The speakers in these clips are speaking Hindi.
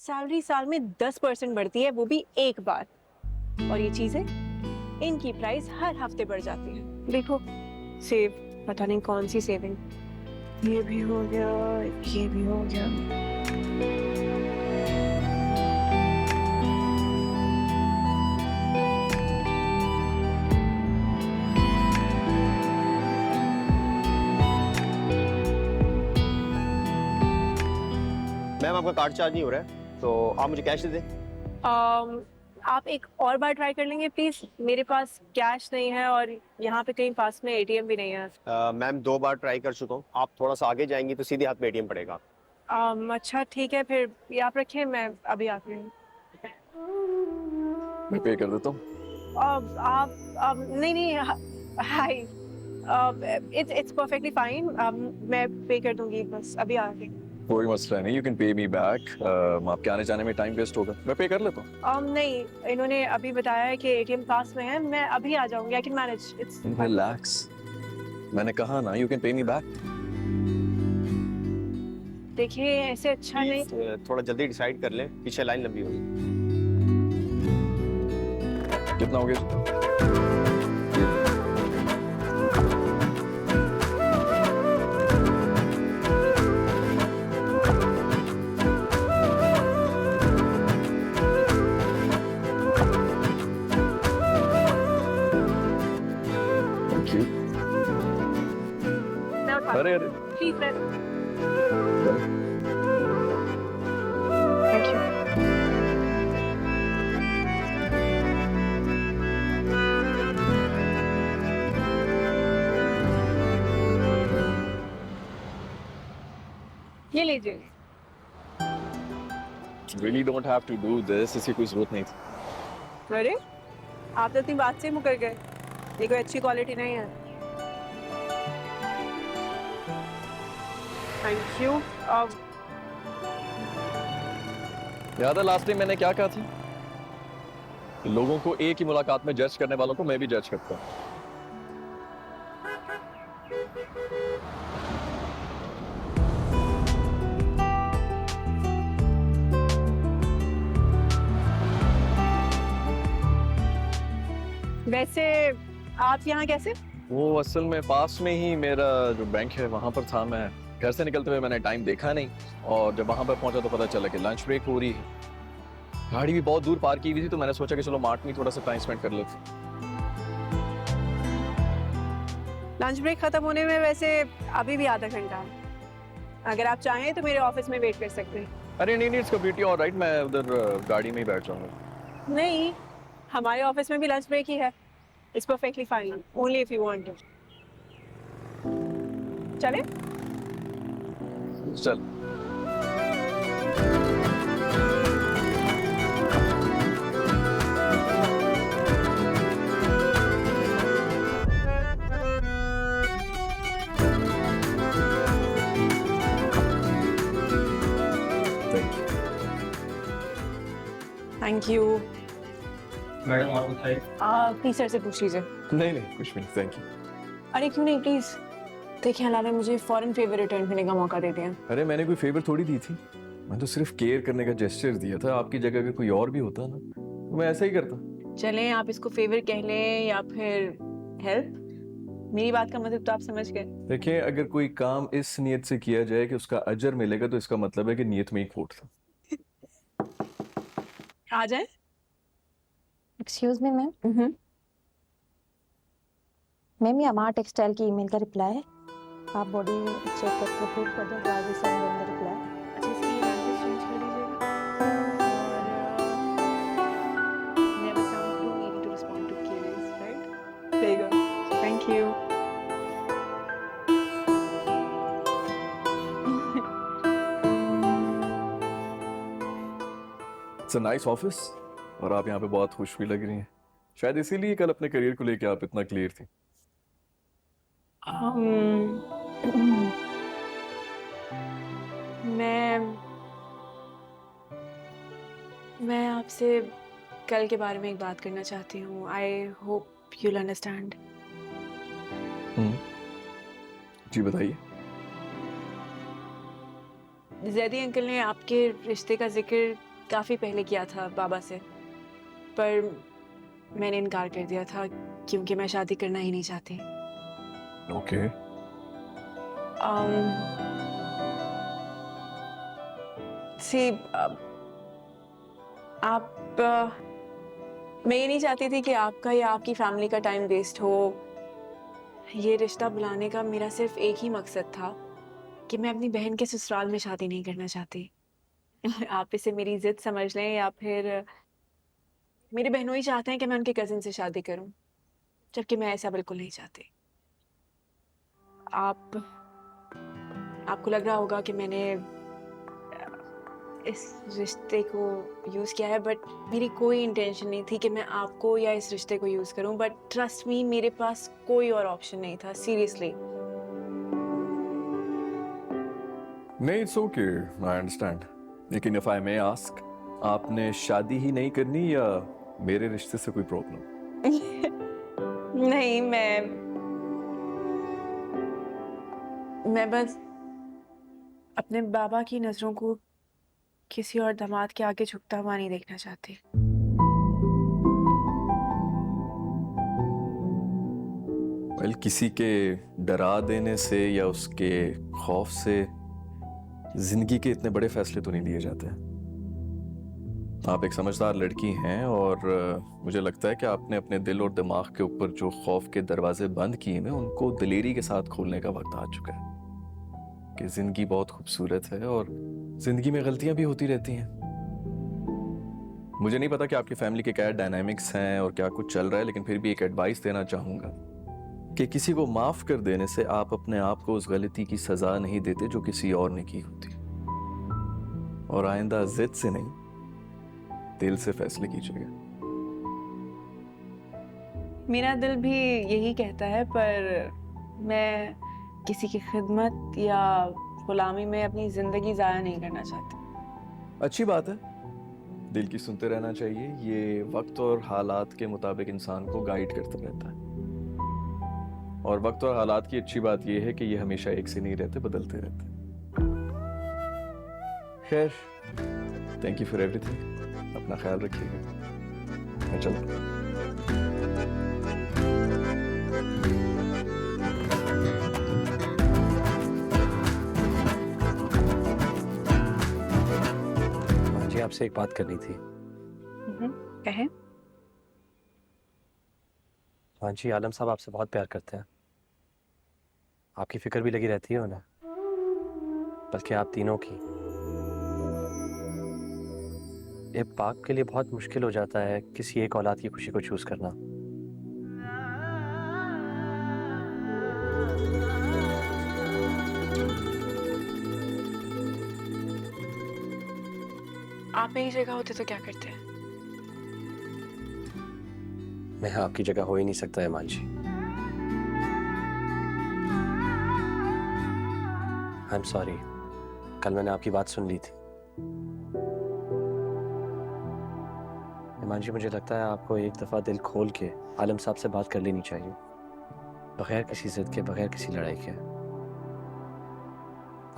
सैलरी साल में 10% बढ़ती है, वो भी एक बार। और ये चीजें, इनकी प्राइस हर हफ्ते बढ़ जाती है। देखो, सेव, पता नहीं कौन सी सेविंग। ये भी हो गया, ये भी हो गया। मैम आपका कार्ड चार्ज नहीं हो रहा है, तो आप मुझे कैश दे दें। आप एक और बार ट्राई कर लेंगे प्लीज। मेरे पास कैश नहीं है और यहाँ पे कहीं पास में एटीएम भी नहीं है। मैम 2 बार ट्राई कर चुका हूँ, आप थोड़ा सा आगे जाएंगी तो सीधे हाथ में एटीएम पड़ेगा। अच्छा ठीक है, फिर ये आप रखिए, मैं अभी आती हूँ। मैं पे कर देता हूँ। आप नहीं नहीं, हाय, इट्स परफेक्टली फाइन। मैं पे कर दूंगी, बस अभी आ गई। कोई मसला नहीं, you can pay me back. आपके आने जाने में टाइम वेस्ट होगा, मैं पे कर लेता हूँ। नहीं, इन्होंने अभी बताया है कि एटीएम पास में है, मैं अभी आ जाऊंगी। I can manage, it's relax, मैंने कहा ना you can pay me back. देखिए ऐसे अच्छा नहीं। थोड़ा जल्दी डिसाइड कर लें, पीछे लाइन लंबी होगी। कितना हो गया? Thank you. मैं उठा अरे अरे प्लीज, मैं थैंक यू। ये लीजिए। really don't have to do this, इसकी कोई जरूरत नहीं थी। अरे, आप तो अपनी बात से मुकर गए। ये कोई अच्छी क्वालिटी नहीं है। Thank you. अब याद है लास्ट टाइम मैंने क्या कहा था? लोगों को एक ही मुलाकात में जज करने वालों को मैं भी जज करता हूँ। वैसे आप यहाँ कैसे? वो असल में पास में ही मेरा जो बैंक है वहां पर था। मैं घर से निकलते हुए मैंने टाइम देखा नहीं, और जब वहां पर पहुंचा तो पता चला कि लंच ब्रेक हो रही है। गाड़ी भी बहुत दूर पार्क की हुई थी, तो मैंने सोचा कि चलो मार्ट में थोड़ा सा टाइम स्पेंड कर लेते। लंच ब्रेक खत्म होने में वैसे अभी भी आधा घंटा है। अगर आप चाहें तो मेरे ऑफिस में वेट कर सकते हैं। अरे नहीं नहीं, इट्स कंप्लीटली ऑलराइट, मैं उधर गाड़ी में ही बैठ जाऊंगा। नहीं, हमारे ऑफिस में भी लंच ब्रेक ही है। It's perfectly fine, only if you want to. चले? चल। Thank you. मैडम आप बताइए। प्लीज सर से पूछ लीजिए। नहीं नहीं कुछ भी नहीं, थैंक यू। अरे क्यों नहीं, प्लीज। देखिए अल्लाह ने मुझे फॉरेन फेवर रिटर्न करने का मौका दे दिया। अरे मैंने कोई फेवर थोड़ी दी थी, मैं तो सिर्फ केयर करने का जेस्चर दिया था। आपकी जगह अगर कोई और भी होता ना तो मैं ऐसा ही करता। चलें, आप इसको फेवर कह लें या फिर हेल्प, मेरी बात का मतलब तो आप समझ गए। देखिए, अगर कोई काम इस नीयत से किया जाए कि उसका अजर मिलेगा तो इसका मतलब है कि नीयत में ही खोट था। आ जाए। एक्सक्यूज मी मैम, मैम ये अमार टेक्सटाइल की ईमेल का रिप्लाई है। आप बॉडी चेक करके प्रूव कर दें, गाड़ी से अंदर रिप्लाई। अच्छा, इसकी लैंग्वेज चेंज कर दीजिएगा। Never sound too needy to respond to queries, right? There you go. Thank you. It's a nice office, और आप यहाँ पे बहुत खुश भी लग रही हैं। शायद इसीलिए कल अपने करियर को लेके आप इतना क्लियर थी। मैं आपसे कल के बारे में एक बात करना चाहती हूँ। I hope you'll understand. जी बताइए। जैदी अंकल ने आपके रिश्ते का जिक्र काफ़ी पहले किया था बाबा से, पर मैंने इनकार कर दिया था क्योंकि मैं शादी करना ही नहीं चाहती। ओके। सी मैं ये नहीं चाहती थी कि आपका या आपकी फैमिली का टाइम वेस्ट हो। ये रिश्ता बुलाने का मेरा सिर्फ एक ही मकसद था कि मैं अपनी बहन के ससुराल में शादी नहीं करना चाहती। आप इसे मेरी जिद समझ लें या फिर मेरे बहनोई चाहते हैं कि मैं उनके कजिन से शादी करूं, जबकि मैं ऐसा बिल्कुल नहीं चाहती। आपको लग रहा होगा कि मैंने इस रिश्ते को यूज़ किया है, बट मेरी कोई इंटेंशन नहीं थी कि मैं आपको या इस रिश्ते को यूज़ करूं। बट ट्रस्ट मी, मेरे पास कोई और ऑप्शन नहीं था, सीरियसली। नहीं, इट्स ओके, आई अंडरस्टैंड। लेकिन इफ आई मे आस्क, आपने शादी ही नहीं करनी या मेरे रिश्ते से कोई प्रॉब्लम? नहीं, मैं बस अपने बाबा की नजरों को किसी और दामाद के आगे झुकता हुआ नहीं देखना चाहती। वेल, किसी के डरा देने से या उसके खौफ से जिंदगी के इतने बड़े फैसले तो नहीं लिए जाते। आप एक समझदार लड़की हैं और मुझे लगता है कि आपने अपने दिल और दिमाग के ऊपर जो खौफ के दरवाजे बंद किए हैं उनको दिलेरी के साथ खोलने का वक्त आ चुका है कि जिंदगी बहुत खूबसूरत है और जिंदगी में गलतियां भी होती रहती हैं। मुझे नहीं पता कि आपकी फैमिली के क्या डायनामिक्स हैं और क्या कुछ चल रहा है, लेकिन फिर भी एक एडवाइस देना चाहूंगा कि किसी को माफ कर देने से आप अपने आप को उस गलती की सजा नहीं देते जो किसी और ने की होती। और आइंदा जिद से नहीं, दिल से फैसले कीजिएगा। मेरा दिल भी यही कहता है, पर मैं किसी की खिदमत या गुलामी में अपनी जिंदगी जाया नहीं करना चाहती। अच्छी बात है, दिल की सुनते रहना चाहिए। ये वक्त और हालात के मुताबिक इंसान को गाइड करता रहता है। और वक्त और हालात की अच्छी बात यह है कि ये हमेशा एक से नहीं रहते, बदलते रहते हैं। खैर, थैंक यू फॉर एवरीथिंग। अपना ख्याल रखिएगा। मैं चलता हूं। जी, आपसे एक बात करनी थी। कहें। हाँ जी, आलम साहब आपसे बहुत प्यार करते हैं। आपकी फिक्र भी लगी रहती है उन्हें, बल्कि आप तीनों की। ये बाप के लिए बहुत मुश्किल हो जाता है किसी एक औलाद की खुशी को चूज करना। आप मेरी जगह होते तो क्या करते हैं? मैं आपकी जगह हो ही नहीं सकता हिमांशी। आई एम सॉरी, कल मैंने आपकी बात सुन ली थी। हिमांशी, मुझे लगता है आपको एक दफ़ा दिल खोल के आलम साहब से बात कर लेनी चाहिए, बगैर किसी जिद के, बगैर किसी लड़ाई के।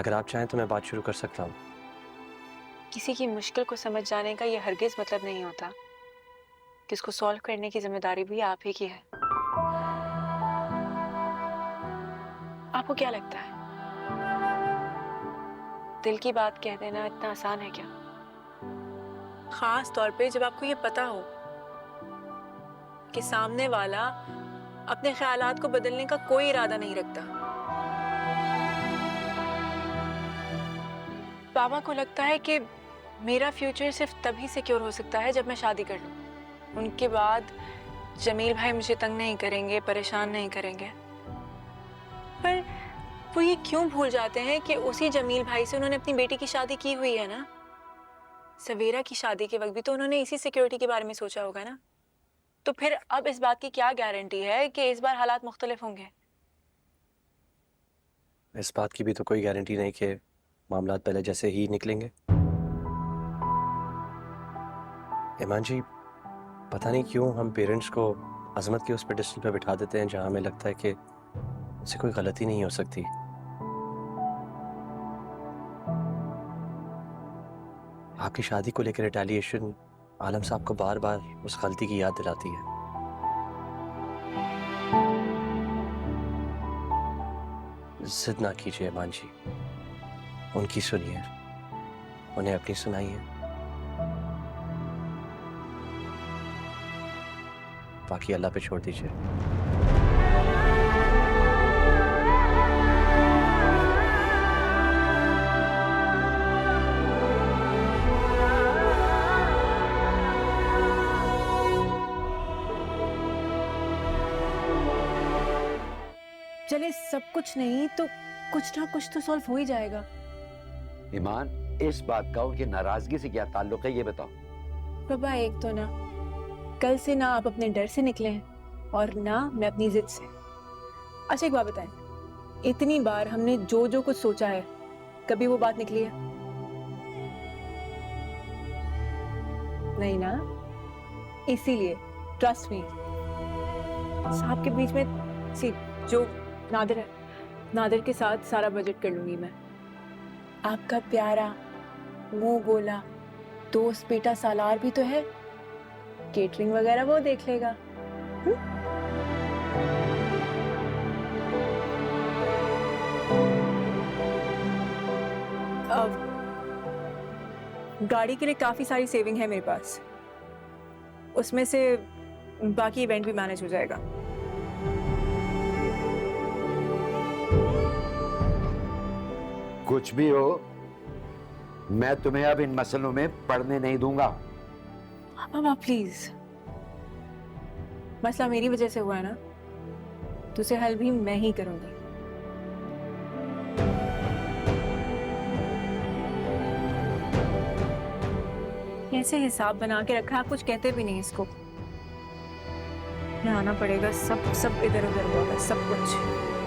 अगर आप चाहें तो मैं बात शुरू कर सकता हूँ। किसी की मुश्किल को समझ जाने का ये हरगिज मतलब नहीं होता कि उसको सॉल्व करने की जिम्मेदारी भी आप ही की है। आपको क्या लगता है, दिल की बात कह देना इतना आसान है क्या? खास तौर पे जब आपको ये पता हो कि सामने वाला अपने ख्यालात को बदलने का कोई इरादा नहीं रखता। बाबा को लगता है कि मेरा फ्यूचर सिर्फ तभी सिक्योर हो सकता है जब मैं शादी कर लूं। उनके बाद जमील भाई मुझे तंग नहीं करेंगे, परेशान नहीं करेंगे। पर वो ये क्यों भूल जाते हैं कि उसी जमील भाई से उन्होंने अपनी बेटी की शादी की हुई है ना। सवेरा की शादी के वक्त भी तो उन्होंने इसी सिक्योरिटी के बारे में सोचा होगा ना। तो फिर अब इस बात की क्या गारंटी है कि इस बार हालात मुख्तलिफ होंगे? इस बात की भी तो कोई गारंटी नहीं कि मामलात पहले जैसे ही निकलेंगे। ईमान जी, पता नहीं क्यों हम पेरेंट्स को अजमत के उस पेडिस्टल पे बिठा देते हैं जहां हमें लगता है कि उससे कोई गलती नहीं हो सकती। आपकी शादी को लेकर रिटेलिएशन आलम साहब को बार बार उस गलती की याद दिलाती है। जिद ना कीजिए ईमान जी, उनकी सुनिए, उन्हें अपनी सुनाइए। बाकी अल्लाह पे छोड़ दीजिए। चले सब कुछ नहीं तो कुछ ना कुछ तो सॉल्व हो ही जाएगा। ईमान, इस बात का उनकी नाराजगी से क्या ताल्लुक है ये बताओ। पापा एक तो ना, कल से ना आप अपने डर से निकले हैं और ना मैं अपनी जिद से। अच्छा एक बात बताएं, इतनी बार हमने जो जो कुछ सोचा है, कभी वो बात निकली है? नहीं ना, इसीलिए ट्रस्ट मी, साहब के बीच में सी जो नादिर है, नादिर के साथ सारा बजट कर लूंगी मैं। आपका प्यारा मुंह बोला दोस्त बेटा सालार भी तो है, केटरिंग वगैरह वो देख लेगा। अब गाड़ी के लिए काफी सारी सेविंग है मेरे पास, उसमें से बाकी इवेंट भी मैनेज हो जाएगा। कुछ भी हो, मैं तुम्हें अब इन मसलों में पड़ने नहीं दूंगा। पापा प्लीज, मसला मेरी वजह से हुआ है ना, तो उसे हल भी मैं ही करूंगी। कैसे हिसाब बना के रखा, आप कुछ कहते भी नहीं इसको। आना पड़ेगा, सब इधर उधर होगा, सब कुछ।